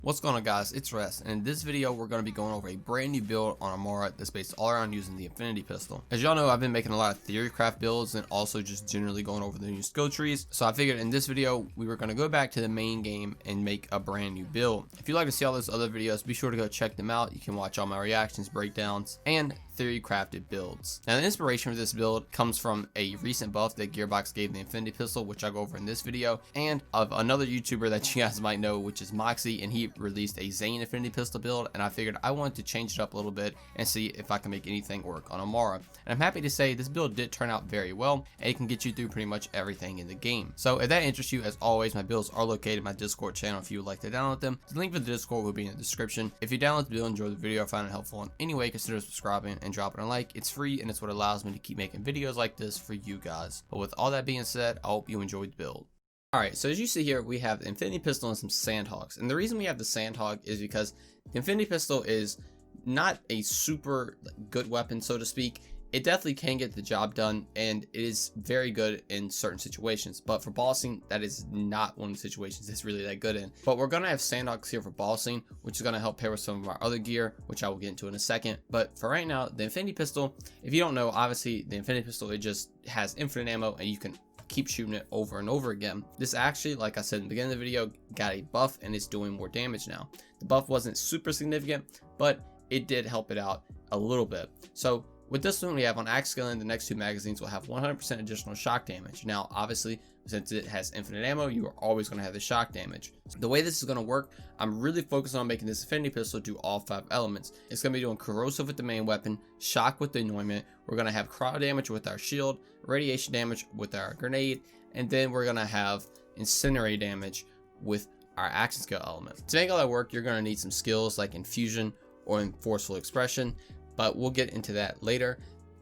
What's going on, guys? It's Rest, and in this video we're going to be going over a brand new build on Amara that's based all around using the Infinity Pistol. As y'all know, I've been making a lot of theorycraft builds and also just generally going over the new skill trees, so I figured in this video we were going to go back to the main game and make a brand new build. If you'd like to see all those other videos, be sure to go check them out. You can watch all my reactions, breakdowns, and theory crafted builds. Now, the inspiration for this build comes from a recent buff that Gearbox gave the Infinity Pistol, which I'll go over in this video, and of another YouTuber that you guys might know, which is Moxie, and he released a Zane Infinity Pistol build, and I figured I wanted to change it up a little bit and see if I can make anything work on Amara. And I'm happy to say this build did turn out very well, and it can get you through pretty much everything in the game. So if that interests you, as always, my builds are located in my Discord channel if you would like to download them. The link for the Discord will be in the description. If you download the build and enjoy the video or find it helpful in any way, consider subscribing and dropping a like. It's free and it's what allows me to keep making videos like this for you guys. But with all that being said, I hope you enjoyed the build. Alright, so as you see here, we have the Infinity Pistol and some Sandhogs. And the reason we have the Sandhog is because the Infinity Pistol is not a super good weapon, so to speak. It definitely can get the job done, and it is very good in certain situations. But for bossing, that is not one of the situations it's really that good in. But we're going to have Sandhogs here for bossing, which is going to help pair with some of our other gear, which I will get into in a second. But for right now, the Infinity Pistol, if you don't know, obviously the Infinity Pistol, it just has infinite ammo, and you can keep shooting it over and over again. This actually, like I said in the beginning of the video, got a buff and it's doing more damage now. The buff wasn't super significant, but it did help it out a little bit. So with this one, we have on axe scaling, the next two magazines will have 100% additional shock damage. Now, obviously, since it has infinite ammo, you are always going to have the shock damage. The way this is going to work, I'm really focused on making this Infinity Pistol do all 5 elements. It's going to be doing corrosive with the main weapon, shock with the anointment. We're going to have cryo damage with our shield, radiation damage with our grenade, and then we're going to have incinerate damage with our action skill element. To make all that work, you're going to need some skills like infusion or forceful expression, but we'll get into that later.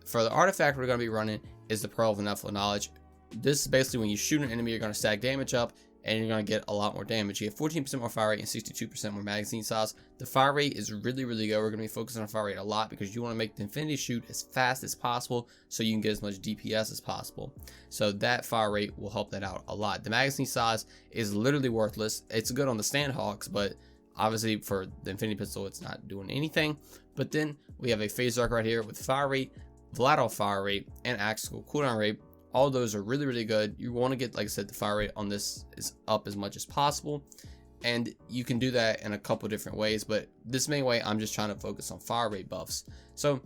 For the artifact we're going to be running is the Pearl of Ineffable Knowledge. This is basically when you shoot an enemy, you're going to stack damage up and you're going to get a lot more damage. You get 14% more fire rate and 62% more magazine size. The fire rate is really good. We're going to be focusing on fire rate a lot because you want to make the Infinity shoot as fast as possible so you can get as much DPS as possible. So that fire rate will help that out a lot. The magazine size is literally worthless. It's good on the Sandhogs, but obviously for the Infinity Pistol, it's not doing anything. But then we have a phase arc right here with fire rate, volatile fire rate, and axial cooldown rate. All those are really good. You want to get, like I said, the fire rate on this is up as much as possible. And you can do that in a couple different ways, but this main way, I'm just trying to focus on fire rate buffs. So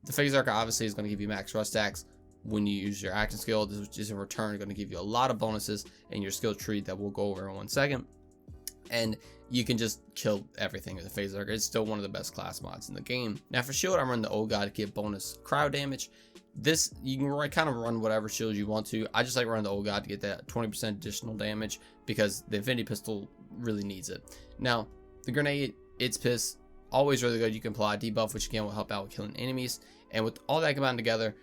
the phase arc obviously is going to give you max rust stacks when you use your action skill. This is in return going to give you a lot of bonuses in your skill tree that we'll go over in 1 second. And you can just kill everything with the phase arc. It's still one of the best class mods in the game. Now for shield, I'm running the old god to get bonus cryo damage. This, you can kind of run whatever shield you want to. I just like running the old god to get that 20% additional damage because the Infinity Pistol really needs it. Now the grenade, it's piss, always really good. You can apply a debuff, which again will help out with killing enemies. And with all that combined together,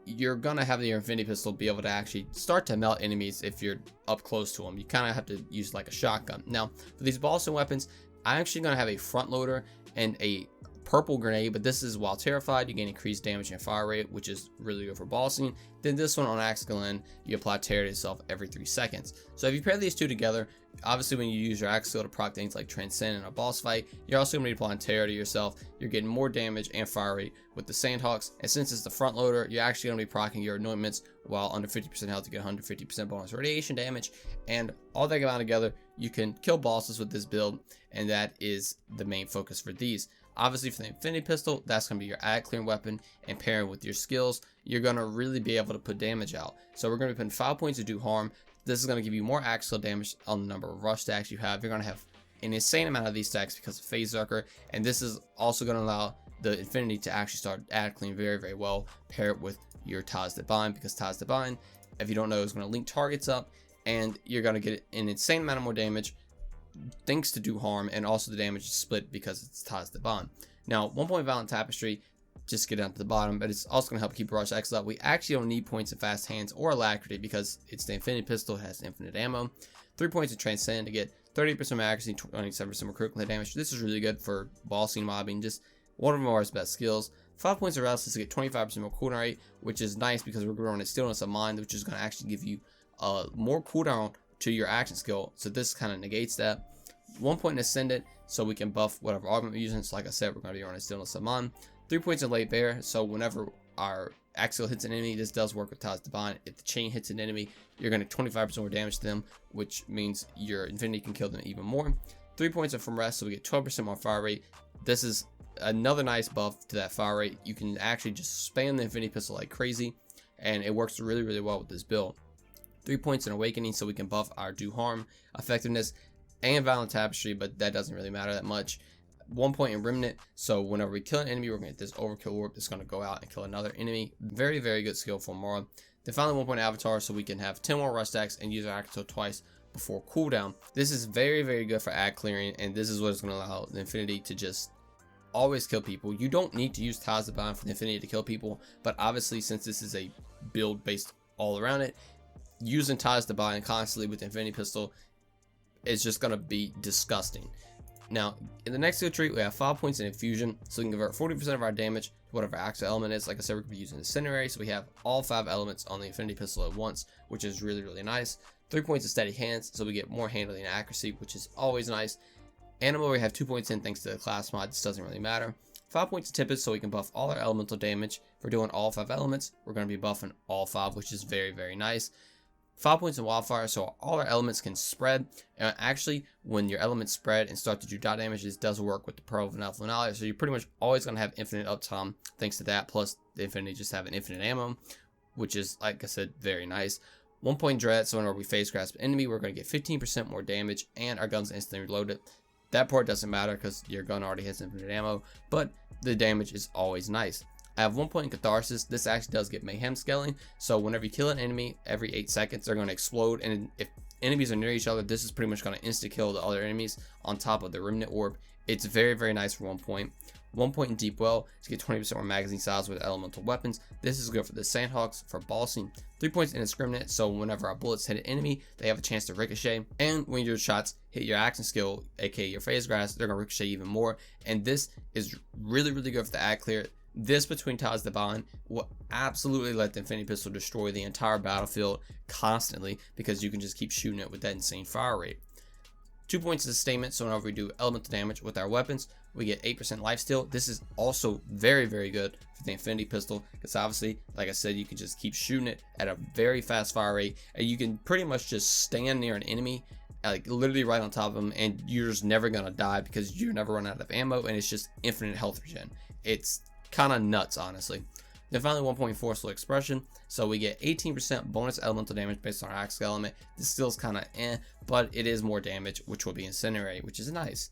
you're gonna have your Infinity Pistol be able to actually start to melt enemies if you're up close to them. You kind of have to use like a shotgun. Now for these bossing weapons, I'm actually gonna have a front loader and a purple grenade, but this is while terrified, you gain increased damage and fire rate, which is really good for bossing. Then this one on axe scaling, you apply tear to yourself every 3 seconds. So if you pair these two together, obviously when you use your axe skill to proc things like transcend in a boss fight, you're also going to be applying tear to yourself. You're getting more damage and fire rate with the Sandhogs, and since it's the front loader, you're actually going to be proccing your anointments while under 50% health. You get 150% bonus radiation damage, and all that combined together, you can kill bosses with this build, and that is the main focus for these. Obviously for the Infinity Pistol, that's going to be your ad clearing weapon, and pairing with your skills, you're going to really be able to put damage out. So we're going to be putting 5 points to do harm. This is going to give you more axial damage on the number of rush stacks you have. You're going to have an insane amount of these stacks because of phase arcer, and this is also going to allow the Infinity to actually start ad clean very well. Pair it with your Taz that Bind, because Taz that Bind, if you don't know, is going to link targets up, and you're going to get an insane amount of more damage thanks to do harm, and also the damage is split because it's Taz the Bond. Now 1 point Violent Tapestry, just get down to the bottom, but it's also going to help keep rush X up. We actually don't need points of fast hands or alacrity because it's the Infinity Pistol, it has infinite ammo. 3 points of transcend to get 30% more accuracy, 27% more critical damage. This is really good for bossing, mobbing, just one of Amara's best skills. 5 points of restless to get 25% more cooldown rate, which is nice because we're growing a stillness of mind, which is going to actually give you more cooldown to your action skill, so this kind of negates that. 1 point in Ascendant so we can buff whatever augment we're using. So like I said, we're going to be running Stillness of Mind. 3 points in Late Bear, so whenever our Axial hits an enemy, this does work with Ties Divine. If the chain hits an enemy, you're going to 25% more damage to them, which means your Infinity can kill them even more. 3 points are from Rest, so we get 12% more fire rate. This is another nice buff to that fire rate. You can actually just spam the Infinity Pistol like crazy, and it works really, really well with this build. 3 points in Awakening, so we can buff our Do Harm, Effectiveness, and Violent Tapestry, but that doesn't really matter that much. 1 point in Remnant, so whenever we kill an enemy, we're going to get this Overkill Orb that's going to go out and kill another enemy. Very, very good skill for Amara. Then finally 1 point Avatar, so we can have 10 more rest stacks and use our Axle twice before cooldown. This is very, very good for ad clearing, and this is what is going to allow the Infinity to just always kill people. You don't need to use Ties Divine for the Infinity to kill people, but obviously since this is a build based all around it, using Ties Divine constantly with the Infinity Pistol is just going to be disgusting. Now, in the next skill tree, we have 5 points in Infusion, so we can convert 40% of our damage to whatever Axle element is. Like I said, we're going to be using Incendiary, so we have all 5 elements on the Infinity Pistol at once, which is really, really nice. 3 points of Steady Hands, so we get more handling and accuracy, which is always nice. Animal, we have 2 points in thanks to the class mod. This doesn't really matter. 5 points of Tempest, so we can buff all our elemental damage. If we're doing all 5 elements, we're going to be buffing all 5, which is very, very nice. 5 points in Wildfire, so all our elements can spread. And actually, when your elements spread and start to do dot damage, this does work with the Pearl of Finale. So you're pretty much always going to have infinite uptime thanks to that. Plus, the Infinity just have an infinite ammo, which is, like I said, very nice. 1 point Dread, so whenever we Phase Grasp an enemy, we're going to get 15% more damage, and our gun's instantly reloaded. That part doesn't matter because your gun already has infinite ammo, but the damage is always nice. I have 1 point in Catharsis. This actually does get Mayhem scaling, so whenever you kill an enemy, every 8 seconds they're going to explode, and if enemies are near each other, this is pretty much going to insta-kill the other enemies on top of the Remnant Orb. It's very, very nice for 1 point. 1 point in Deep Well to get 20% more magazine size with elemental weapons. This is good for the Sandhawks for bossing. 3 points in Indiscriminate, so whenever our bullets hit an enemy, they have a chance to ricochet. And when your shots hit your action skill, aka your Phase Grasp, they're going to ricochet even more. And this is really, really good for the ad clear. This between Ties Divine will absolutely let the Infinity Pistol destroy the entire battlefield constantly because you can just keep shooting it with that insane fire rate. 2 points of Sustainment, so whenever we do elemental damage with our weapons, we get 8% lifesteal. This is also very, very good for the Infinity Pistol because obviously, like I said, you can just keep shooting it at a very fast fire rate, and you can pretty much just stand near an enemy, like literally right on top of them, and you're just never gonna die because you're never run out of ammo, and it's just infinite health regen. It's kind of nuts, honestly. Then finally 1 point Forceful Expression, so we get 18% bonus elemental damage based on our axe element. This skill's kind of but it is more damage, which will be Incendiary, which is nice.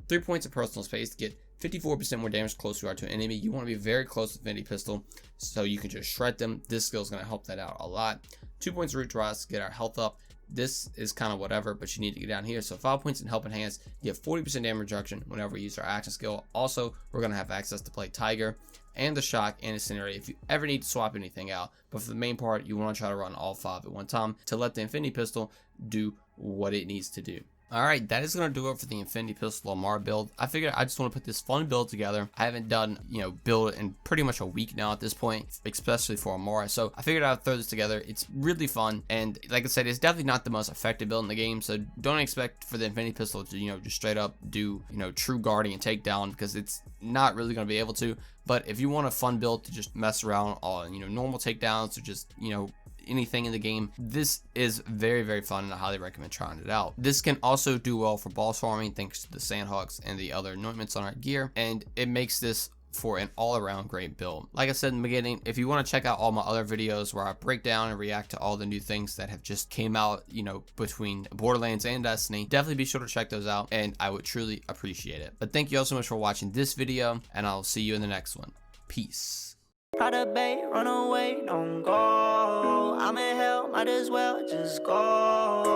3 points of Personal Space to get 54% more damage closer you are to an enemy. You want to be very close to Infinity Pistol so you can just shred them. This skill is going to help that out a lot. 2 points of Root to Rise to get our health up. This is kind of whatever, but you need to get down here. So 5 points in Helping Hands, you get 40% damage reduction whenever we use our action skill. Also, we're going to have access to play Tiger and the Shock and Incendiary if you ever need to swap anything out. But for the main part, you want to try to run all 5 at one time to let the Infinity Pistol do what it needs to do. Alright, that is going to do it for the Infinity Pistol Amara build. I figured I just want to put this fun build together. I haven't done, build in pretty much a week now at this point, especially for Amara. So I figured I'd throw this together. It's really fun, and like I said, it's definitely not the most effective build in the game, so don't expect for the Infinity Pistol to, just straight up do, true guarding and takedown, because it's not really going to be able to. But if you want a fun build to just mess around on, normal takedowns or just, anything in the game, this is very, very fun, and I highly recommend trying it out. This can also do well for boss farming thanks to the Sandhawks and the other anointments on our gear, and it makes this for an all-around great build. Like I said in the beginning, if you want to check out all my other videos where I break down and react to all the new things that have just came out, between Borderlands and Destiny, definitely be sure to check those out, and I would truly appreciate it. But thank you all so much for watching this video, and I'll see you in the next one. Peace. Try to bait, run away, don't go. I'm in hell, might as well just go.